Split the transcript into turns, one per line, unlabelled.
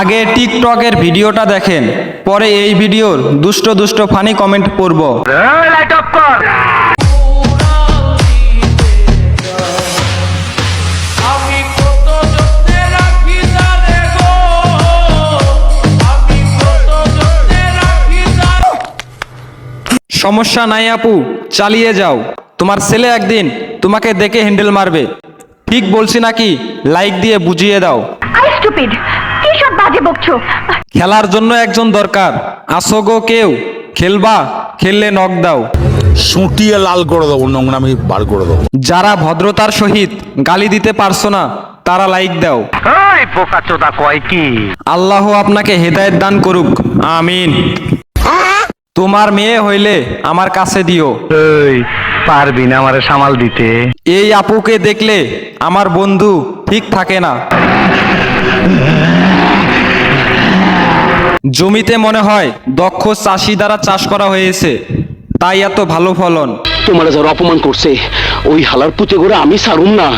আগে টিকটকের ভিডিওটা দেখেন, পরে এই ভিডিওর দুষ্ট দুষ্ট ফানি কমেন্ট পড়ব। সমস্যা নাই আপু, চালিয়ে যাও। তোমার ছেলে একদিন তোমাকে দেখে হ্যান্ডেল মারবে। ঠিক বলছি নাকি? লাইক দিয়ে বুঝিয়ে দাও।
আই স্টুপিড, কি সব বাজে বকছো?
খেলার জন্য একজন দরকার, আসো গো কেউ। খেলবা? খেললে নক দাও।
সুটিয়ে লাল করে দেবো, নোংরামি বার করে দেবো।
যারা ভদ্রতার সহিত গালি দিতে পারছো না তারা লাইক দাও। আল্লাহ আপনাকে হেদায়েত দান করুক, আমিন। তোমার মেয়ে হইলে আমার কাছে দিও।
পারবি না আমারে সামাল দিতে?
এই আপুকে দেখলে আমার বন্ধু ঠিক থাকে না। জমিতে মনে হয় দক্ষ চাষি দ্বারা চাষ করা হয়েছে, তাই এত ভালো ফলন।
তোমার যারা অপমান করছে ওই হালার পুঁতে করে আমি ছাড়ুম না।